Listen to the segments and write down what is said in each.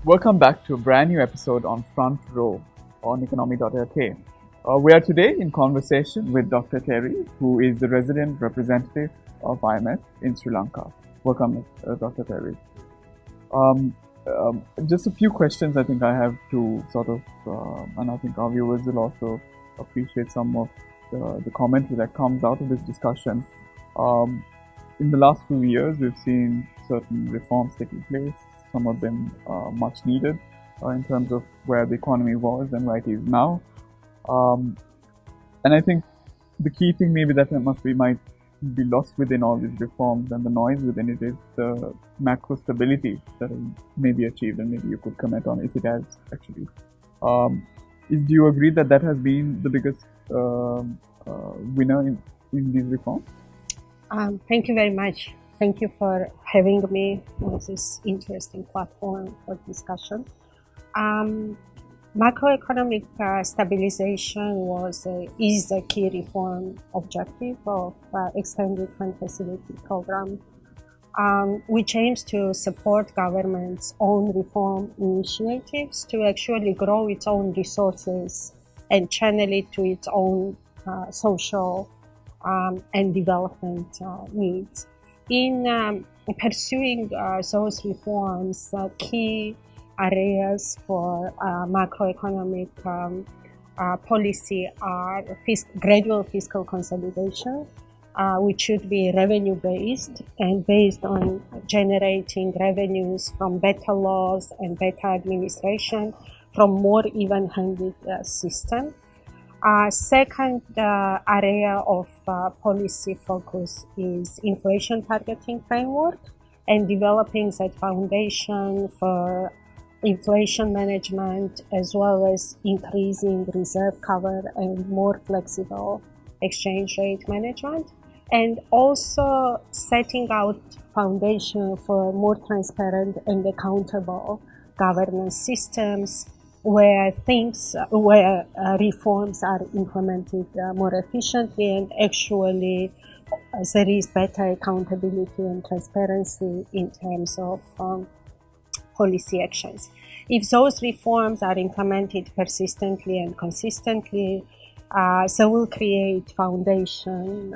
Welcome back to a brand new episode on Front Row on Economy.lk. We are today in conversation with Dr. Eteri, who is the resident representative of IMF in Sri Lanka. Welcome, Dr. Eteri. Just a few questions I think I have to and I think our viewers will also appreciate some of the commentary that comes out of this discussion. In the last few years, we've seen certain reforms taking place, some of them much needed in terms of where the economy was and where it is now. And I think the key thing maybe that might be lost within all these reforms and the noise within it is the macro stability that may be achieved, and maybe you could comment on if it has actually. Do you agree that that has been the biggest winner in these reforms? Thank you very much. Thank you for having me on this interesting platform for discussion. Macroeconomic stabilization is a key reform objective of Extended Fund Facility Program, which aims to support government's own reform initiatives to actually grow its own resources and channel it to its own social and development needs. In pursuing those reforms, key areas for macroeconomic policy are gradual fiscal consolidation, which should be revenue-based and based on generating revenues from better laws and better administration from more even-handed system. Second area of policy focus is inflation targeting framework and developing that foundation for inflation management, as well as increasing reserve cover and more flexible exchange rate management, and also setting out foundation for more transparent and accountable governance systems where reforms are implemented more efficiently, and actually there is better accountability and transparency in terms of policy actions. If those reforms are implemented persistently and consistently, so will create foundation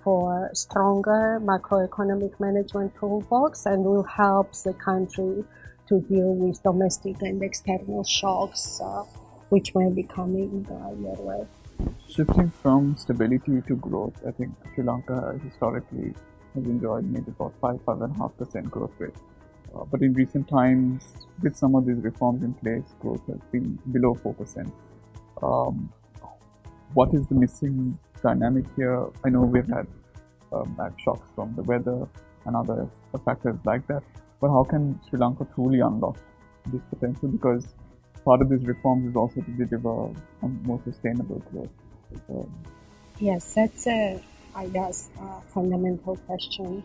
for stronger macroeconomic management toolbox and will help the country to deal with domestic and external shocks, which may be coming your way. Shifting from stability to growth, I think Sri Lanka historically has enjoyed maybe about 5.5% growth rate. But in recent times, with some of these reforms in place, growth has been below 4%. What is the missing dynamic here? I know we've had shocks from the weather and other factors like that. But how can Sri Lanka truly unlock this potential? Because part of these reforms is also to deliver a more sustainable growth. Yes, that's a fundamental question.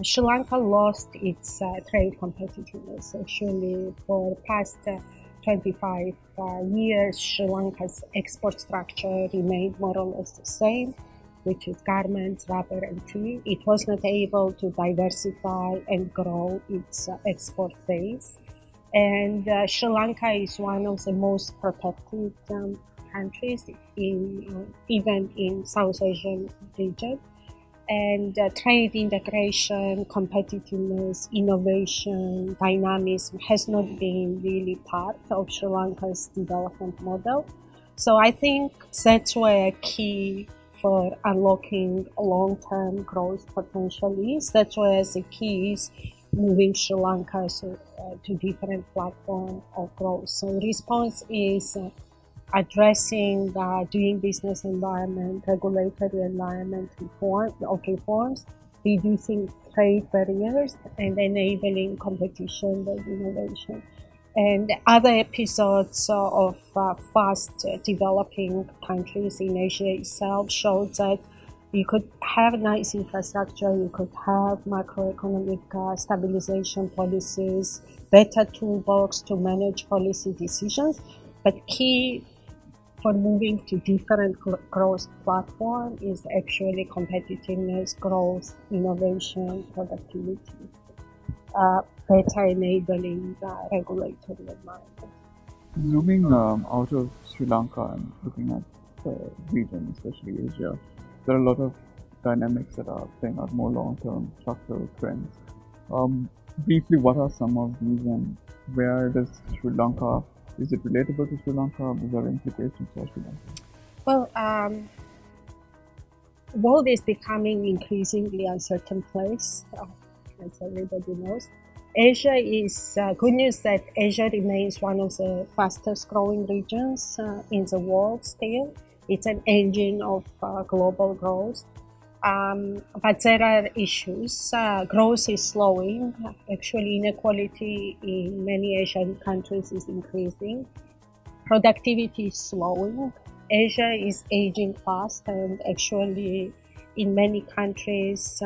Sri Lanka lost its trade competitiveness. Actually, for the past 25 years, Sri Lanka's export structure remained more or less the same, which is garments, rubber, and tea. It was not able to diversify and grow its export base. And Sri Lanka is one of the most protected countries even in South Asian region. And trade integration, competitiveness, innovation, dynamism has not been really part of Sri Lanka's development model. So I think that's where key for unlocking long-term growth potential is. That's where the key is moving Sri Lanka to different platform of growth. So response is addressing the doing business environment, regulatory environment reforms, reducing trade barriers, and enabling competition and innovation. And other episodes of fast developing countries in Asia itself showed that you could have nice infrastructure, you could have macroeconomic stabilization policies, better toolbox to manage policy decisions, but key for moving to different growth platform is actually competitiveness, growth, innovation, productivity. better enabling regulatory environment. Zooming out of Sri Lanka and looking at the region, especially Asia, there are a lot of dynamics that are playing out more long-term structural trends. Briefly, what are some of these and where does Sri Lanka, is it relatable to Sri Lanka? Is there implications for Sri Lanka? Well, world is becoming increasingly uncertain place, as everybody knows. Asia is good news that Asia remains one of the fastest growing regions in the world still. It's an engine of global growth. But there are issues. Growth is slowing. Actually, inequality in many Asian countries is increasing. Productivity is slowing. Asia is aging fast, and actually, in many countries,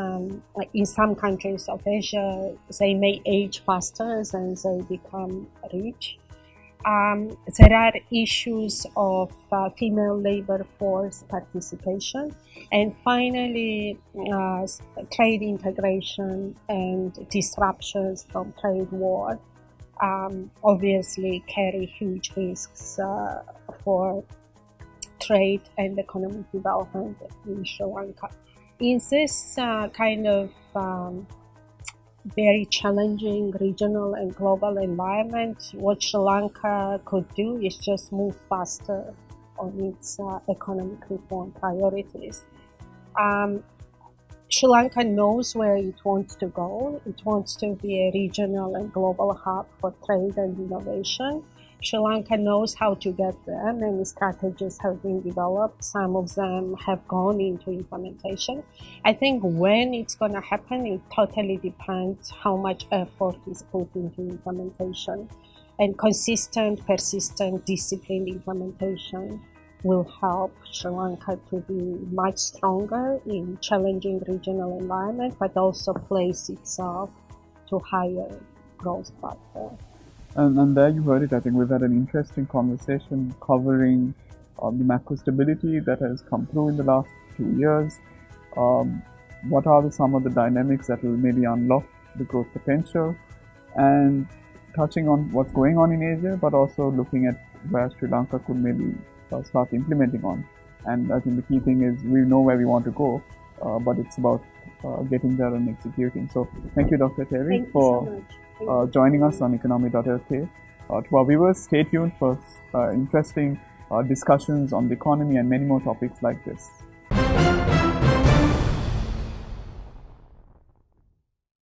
in some countries of Asia, they may age faster as they become rich. There are issues of female labor force participation, and finally, trade integration and disruptions from trade war obviously carry huge risks for trade and economic development in Sri Lanka. In this kind of very challenging regional and global environment, what Sri Lanka could do is just move faster on its economic reform priorities. Sri Lanka knows where it wants to go. It wants to be a regional and global hub for trade and innovation. Sri Lanka knows how to get there. Many strategies have been developed. Some of them have gone into implementation. I think when it's going to happen, it totally depends how much effort is put into implementation. And consistent, persistent, disciplined implementation will help Sri Lanka to be much stronger in challenging regional environment, but also place itself to higher growth platform. And there you heard it. I think we've had an interesting conversation covering the macro stability that has come through in the last 2 years. What are some of the dynamics that will maybe unlock the growth potential, and touching on what's going on in Asia, but also looking at where Sri Lanka could maybe start implementing on. And I think the key thing is we know where we want to go, but it's about getting there and executing. So thank you, Dr. Eteri, for joining us on Economy.lk. To our viewers, stay tuned for interesting discussions on the economy and many more topics like this.